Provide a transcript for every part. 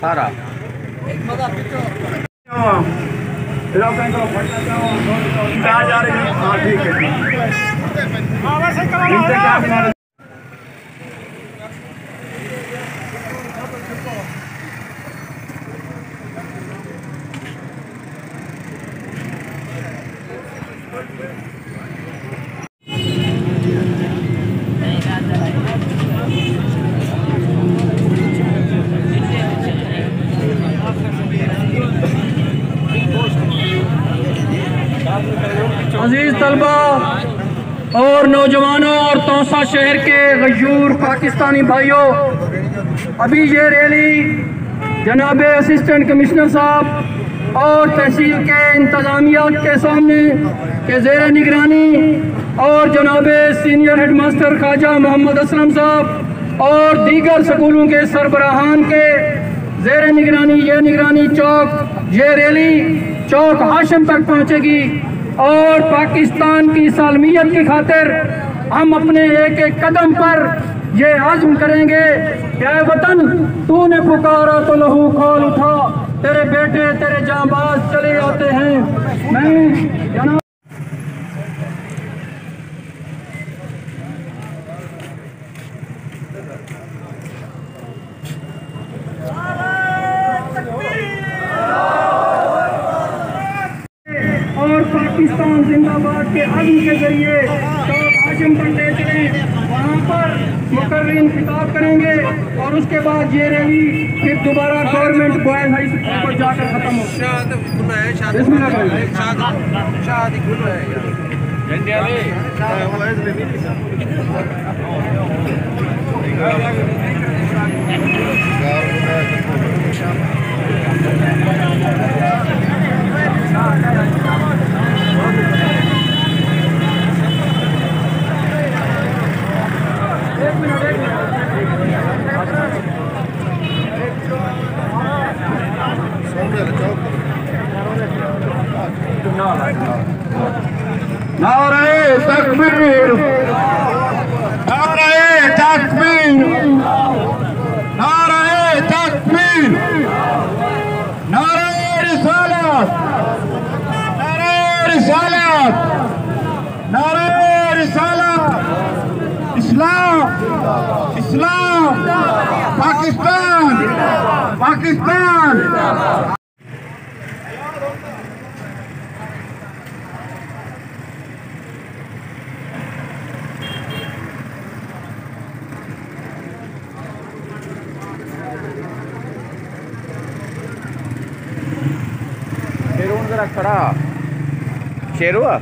सारा जा रहे हैं। हाँ ठीक है। अजीज तलबा और नौजवानों और तौसा शहर के गयूर पाकिस्तानी भाइयों, अभी ये रैली जनाब असिस्टेंट कमिश्नर साहब और तहसील के इंतजामिया के सामने के ज़ेर निगरानी और जनाब सीनियर हेडमास्टर ख्वाजा मोहम्मद असलम साहब और दीगर स्कूलों के सरबराहान के ज़ेर निगरानी ये निगरानी चौक ये रैली चौक हाशिम तक पहुँचेगी और पाकिस्तान की सालमियत की खातिर हम अपने एक एक कदम पर ये आज़म करेंगे कि ऐ वतन तूने पुकारा तो लहू खोल उठा, तेरे बेटे तेरे जांबाज चले आते हैं। मैं जनाब पाकिस्तान जिंदाबाद के अज़्म के जरिए चौक हाशिम पर ले चले, वहाँ पर मुकर्रिन खिताब करेंगे और उसके बाद ये रैली फिर दोबारा गवर्नमेंट बॉयज हाई स्कूल पर जाकर खत्म हो। नारे तकबीर, नारे तकबीर, नारे तकबीर, नारे रिसालत, नारे रिसालत, नारे रिसालत, इस्लाम, इस्लाम, पाकिस्तान, पाकिस्तान। जरा खड़ा शेरुआ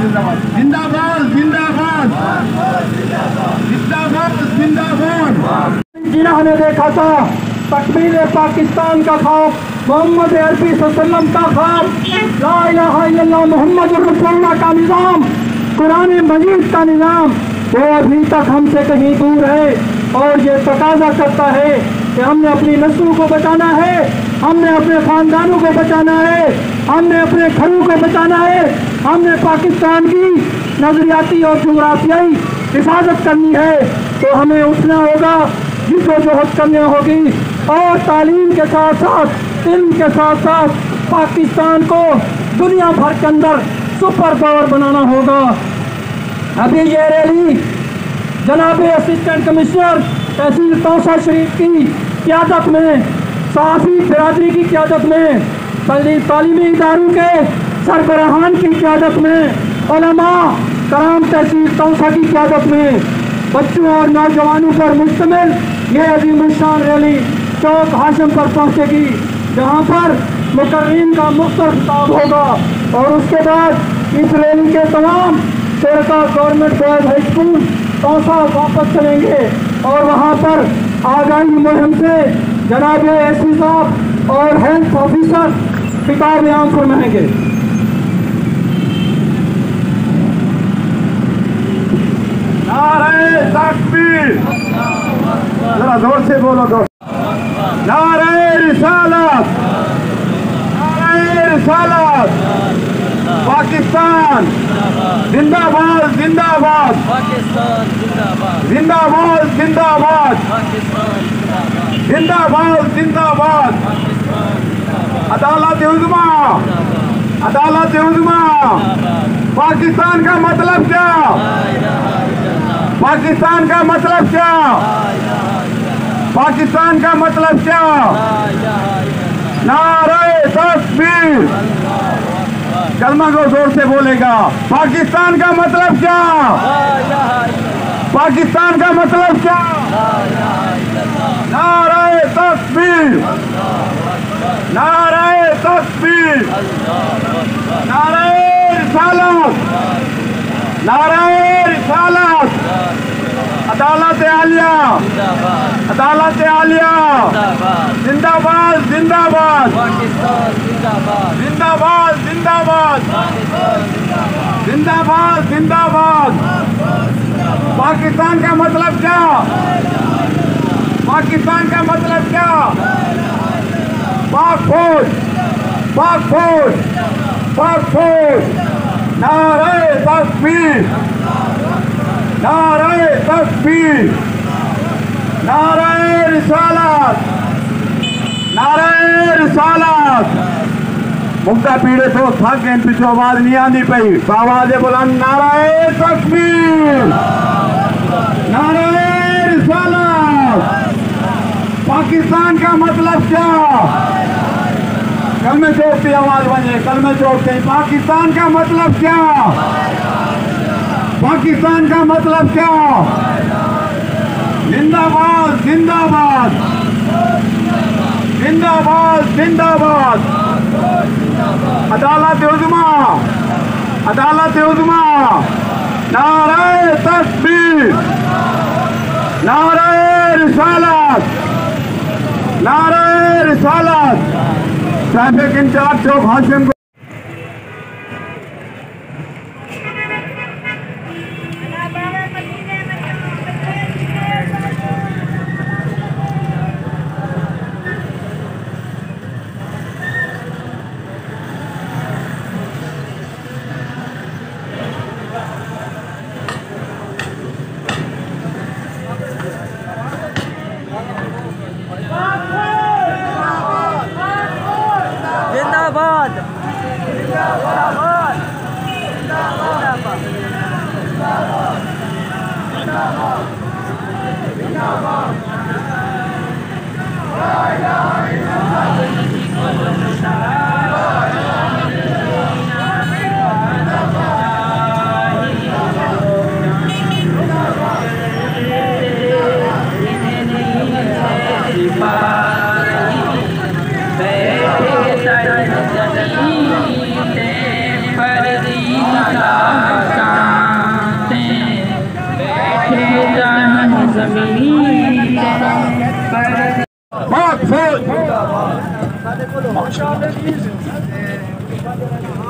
जिंदाबाद जिंदाबाद जिंदाबाद जिंदाबाद। जिन्होंने देखा था तकमील पाकिस्तान का ख्वाब, मोहम्मद अरबी सल्लल्लाहु का ख्वाब, ला इलाहा इल्लल्लाह मुहम्मद रसूलुल्लाह का निज़ाम, कुरान मजीद का निज़ाम, वो अभी तक हमसे कहीं दूर है और ये तकाजा करता है कि हमने अपनी नस्लों को बचाना है, हमने अपने खानदानों को बचाना है, हमने अपने घरों को बचाना है, हमने पाकिस्तान की नजरियाती और जुगराफियाई हिफाजत करनी है तो हमें उठना होगा, जिद्दोजहद करनी होगी और तालीम के साथ साथ इल्म के साथ साथ पाकिस्तान को दुनिया भर के अंदर सुपर पावर बनाना होगा। अभी ये रैली जनाब असिस्टेंट कमिश्नर तहसील तौसा शरीफ की क़यादत में, सहाफ़ी बिरादरी की क़यादत में, तालीमी इदारों के सरबराहान की क़यादत में, उलमा कराम तहसील तौसा की क़यादत में बच्चों और नौजवानों पर मुश्तमिल ये अज़ीमुश्शान रैली चौक हाशिम पर पहुँचेगी, जहाँ पर मुकर्रीन का मुख्तलिफ खिताब होगा और उसके बाद इस रैली के तमाम शेरका government boys high school Taunsa वापस चलेंगे और वहाँ पर आगाही मुहिम से जनाब एसपी साहब और हेल्थ ऑफिसर खिताब आम फरमाएंगे। नारे तकबीर, जरा जोर से बोलो दोस्त। नारे रिसालत, नारे रिसालत, पाकिस्तान जिंदाबाद जिंदाबाद, पाकिस्तान जिंदाबाद, जिंदाबाद जिंदाबाद, पाकिस्तान जिंदाबाद जिंदाबाद। अदालत उज़्मा, अदालत उज़्मा। पाकिस्तान का मतलब क्या? पाकिस्तान का मतलब क्या? पाकिस्तान का मतलब क्या? नारे तकबीर, कलमा को जोर से बोलेगा। पाकिस्तान का मतलब क्या? पाकिस्तान का मतलब क्या? नारे तकबीर, नारे तकबीर, नारे रिसालत, नारे रिसालत। अदालत आलिया, अदालत आलिया जिंदाबाद जिंदाबाद, जिंदाबाद जिंदाबाद, जिंदाबाद जिंदाबाद। पाकिस्तान का मतलब क्या? पाकिस्तान का मतलब क्या? पाक फौज, पाक फौज, पाक फौज। नारे तकबीर, नारे तकबीर, नारे रिसालत, नारे रिसालत। मुक्ता पीड़े तो थक गए, पिछू आवाज नहीं आती पई, आवाज बुलंद। नारे तकबीर, नारे रिसालत। पाकिस्तान का मतलब क्या? कल में चौक की आवाज बने, कल में चौक से। पाकिस्तान का मतलब क्या? पाकिस्तान का मतलब क्या? जिंदाबाद जिंदाबाद, जिंदाबाद जिंदाबाद। अदालत उज़्मा, अदालत उज़्मा। नारे तकबीर, नारे रिसालत, नारे रिसालत। ट्रैफिक इंचार्ज चौक हाशिम को जिंदाबाद, जिंदाबाद, जिंदाबाद,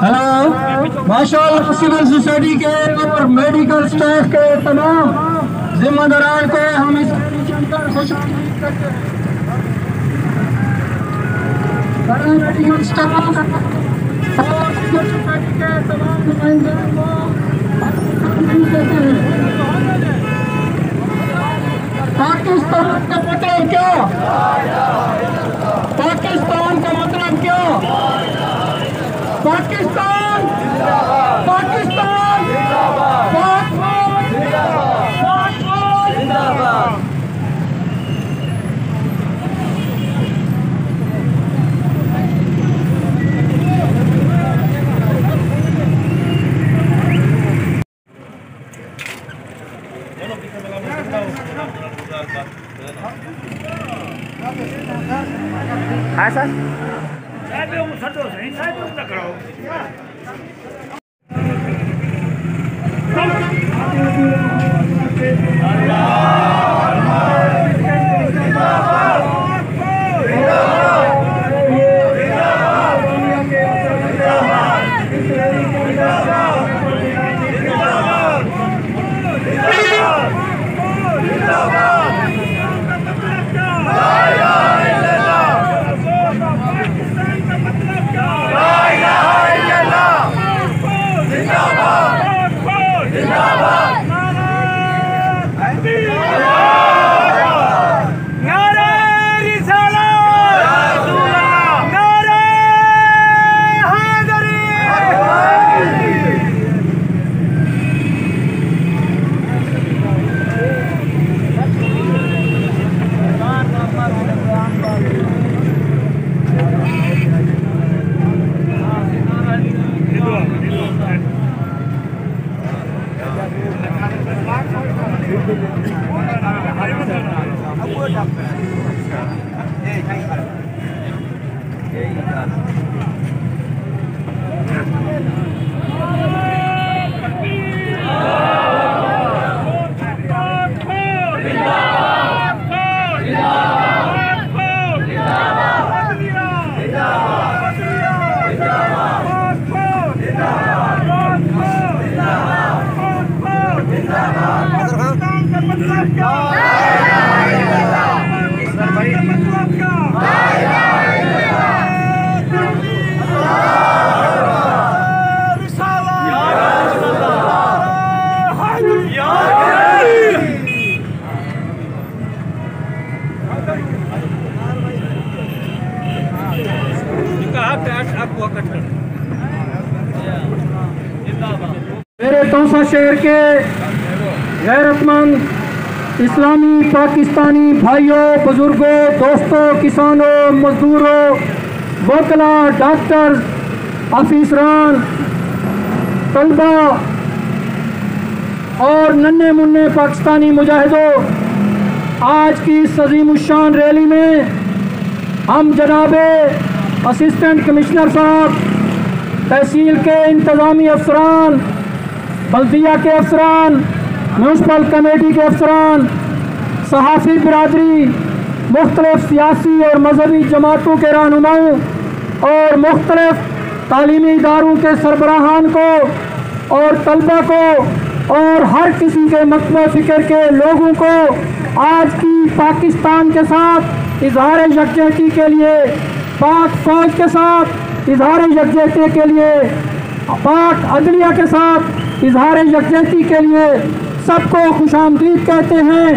हेलो, माशाअल्लाह सिविल सोसाइटी के और मेडिकल स्टाफ के तमाम जिम्मेदारान को हम इस खुशामदीद करते हैं। मेडिकल स्टाफ और सिविल सोसाइटी के तमाम नुमाइंदों को पाकिस्तान का मतलब क्या? पाकिस्तान का मतलब क्या? पाकिस्तान पाकिस्तान हाँ सर मेरे तौसा शहर के गैरतमंद इस्लामी पाकिस्तानी भाइयों, बुजुर्गों, दोस्तों, किसानों, मजदूरों, वकला, डॉक्टर, अफीसरान, तलबा और नन्हे मुन्ने पाकिस्तानी मुजाहिदों, आज की इस अज़ीमुश्शान रैली में हम जनाबे असिस्टेंट कमिश्नर साहब, तहसील के इंतज़ामी अफसरान, बल्दिया के अफसरान, म्यूनसिपल कमेटी के अफसरान, सहाफ़ी बिरादरी, मुख्तलिफ सियासी और मजहबी जमातों के रहनुमाओं और मुख्तलिफ तालीमी इदारों के सरबराहान को और तलबा को और हर किसी के मकतब फ़िक्र के लोगों को आज की पाकिस्तान के साथ इजहार यकजहती के लिए, पाक फ़ौज के साथ इजहार यकजहती के लिए, पाक अदलिया के साथ इजहार यकजहती के लिए सबको खुशामदीद कहते हैं।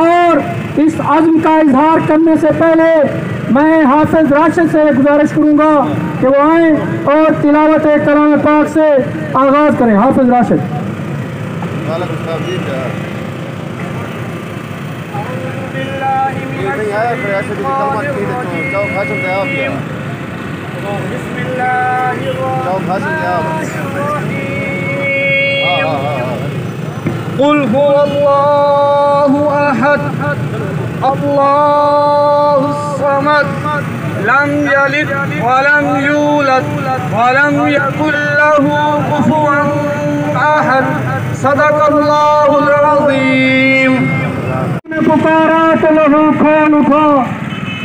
और इस अज़्म का इजहार करने से पहले मैं हाफिज़ राशिद से गुजारिश करूँगा कि वो आएँ और तिलावत कलाम पाक से आगाज़ करें। हाफिज़ राशिद। कुल हुवल्लाहु अहद अल्लाहुस समद लम यलिद वलम यूलद वलम यकुल लहू कुफुवन अहद। सदक़ल्लाहुल अज़ीम। पुकारा तो लहू खून उठा,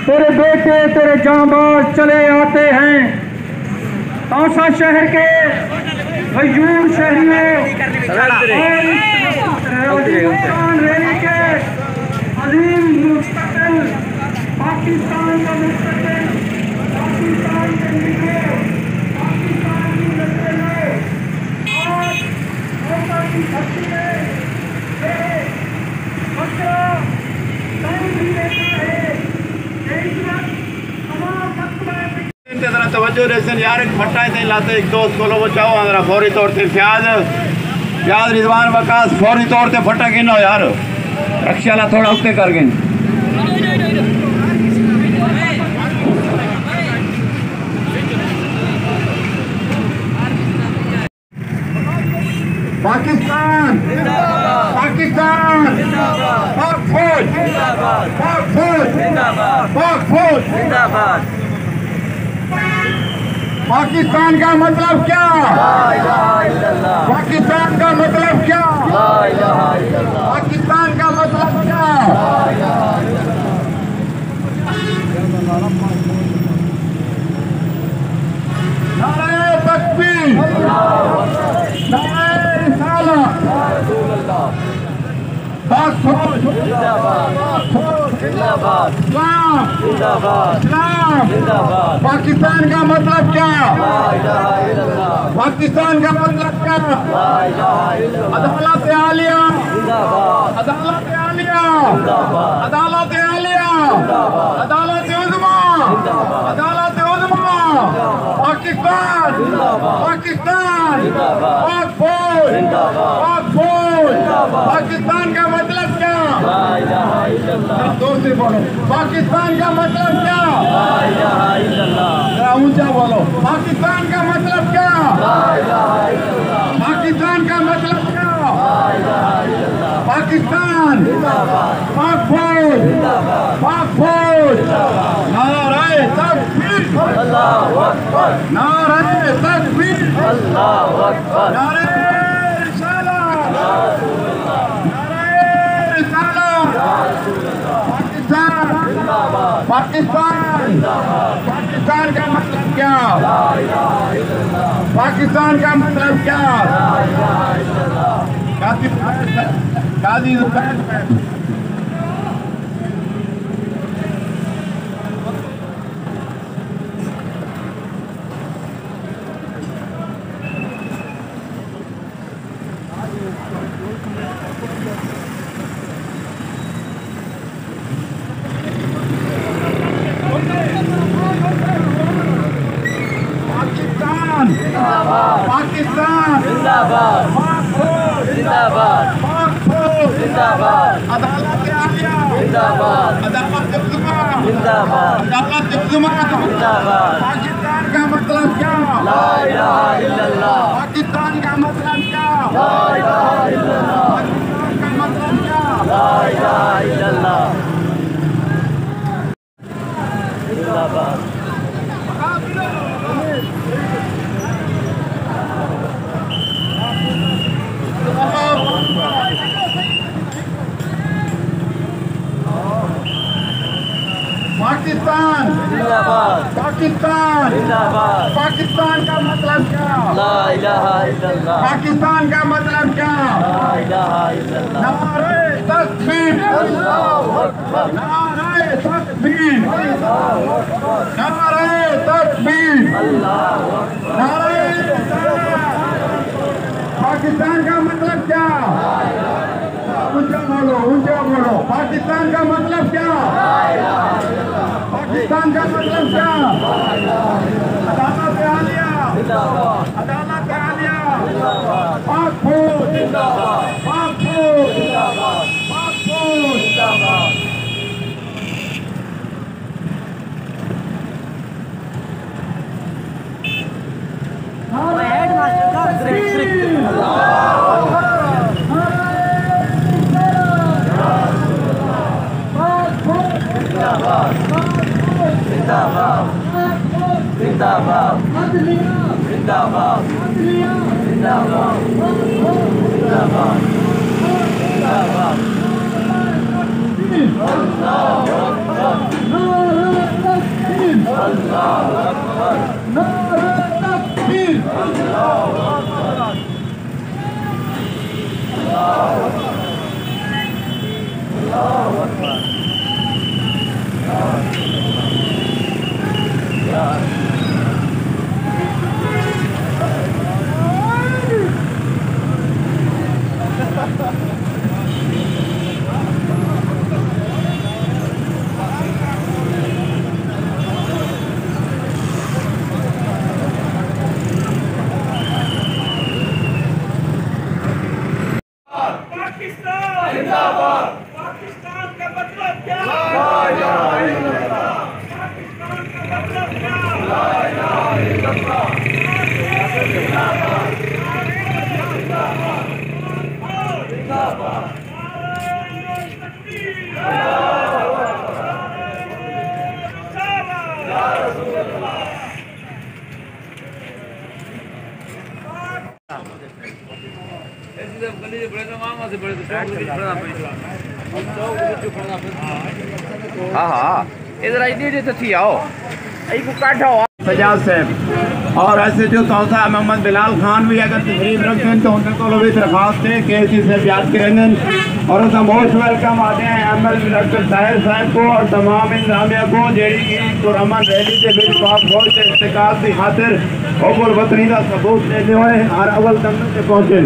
तेरे बेटे तेरे जांबाज चले आते हैं। तौसा शहर के गयूर शहरियों और रैली के अजीम मुस्तक़बिल पाकिस्तान का मुस्तक़बिल, पाकिस्तान के लिए, पाकिस्तान की नस्ल में आज तौसा की धरती तारिक फटाए थे लाते एक दोस्त को लोगो चाहो अंदर फौरी तौर पे प्याज रिजवान बकास फौरी तौर पे फटा के ना यार रक्षाला थोड़ा उठते कर गए पाकिस्तान पाकिस्तान पाक फौज पाक फौज पाक फौज पाकिस्तान का मतलब क्या पाकिस्तान का मतलब क्या पाकिस्तान का मतलब क्या नारे तकबीर नारे रिसालत पाक फौज जिंदाबाद इस्लाम इस्लाम पाकिस्तान का मतलब क्या पाकिस्तान का मतलब क्या अदालत आलिया अदालत आलिया अदालत आलिया अदालत उज़्मा अदालत उज़्मा पाकिस्तान पाकिस्तान पाक फौज पाक फौज पाकिस्तान का मतलब क्या जोर से बोलो पाकिस्तान का मतलब क्या ऊंचा बोलो पाकिस्तान का मतलब क्या पाकिस्तान का मतलब क्या पाकिस्तान पाक फौज नारे तकबीर नारे तकबीर नारे रिसालत पाकिस्तान पाकिस्तान का मतलब क्या पाकिस्तान का मतलब क्या गाजी पाकिस्तान जिंदाबाद जिंदाबाद अदालत आलिया जिंदाबाद अदालत उज़्मा जिंदाबाद अदालत उज़्मा जिंदाबाद पाकिस्तान का मतलब क्या ला इलाहा इल्लल्लाह पाकिस्तान का मतलब क्या ला इलाहा इल्लल्लाह पाकिस्तान का मतलब क्या ला इलाहा इल्लल्लाह जिंदाबाद पाकिस्तान जिंदाबाद पाकिस्तान जिंदाबाद पाकिस्तान का मतलब क्या ला इलाहा इल्लल्लाह पाकिस्तान का मतलब क्या ला इलाहा इल्लल्लाह नारे तकबीर अल्लाहु अकबर नारे तकबीर अल्लाहु अकबर नारे तकबीर अल्लाहु अकबर नारे पाकिस्तान का मतलब क्या ऊंचा बोलो पाकिस्तान का मतलब क्या पाकिस्तान का मतलब क्या अदालत आलिया अदालत आलिया पाक फौज पाक फौज पाक फौज जिंदाबाद जिंदाबाद जिंदाबाद जिंदाबाद जिंदाबाद जिंदाबाद अल्लाहु अकबर अल्लाहु अकबर नारे तकबीर अल्लाहु अकबर अल्लाहु अकबर हाँ हाँ इधर आई तो थी आओ को काटो सजाद साहब और ऐसे जो तौसा मोहम्मद बिलाल खान भी अगर तकरीब रखते तो उनको भी दरखास्त है के सी से याद करेंगे और उसका मोस्ट वेलकम आते हैं ML डॉक्टर ताहिर साहब को और तमाम इंतजामिया को जेडी पुरअमन रैली के बिल पाक फौज के इस्तेकाल की खातिर और वतनी का सबूत देने हुए हर अव्वल तक पहुँचे।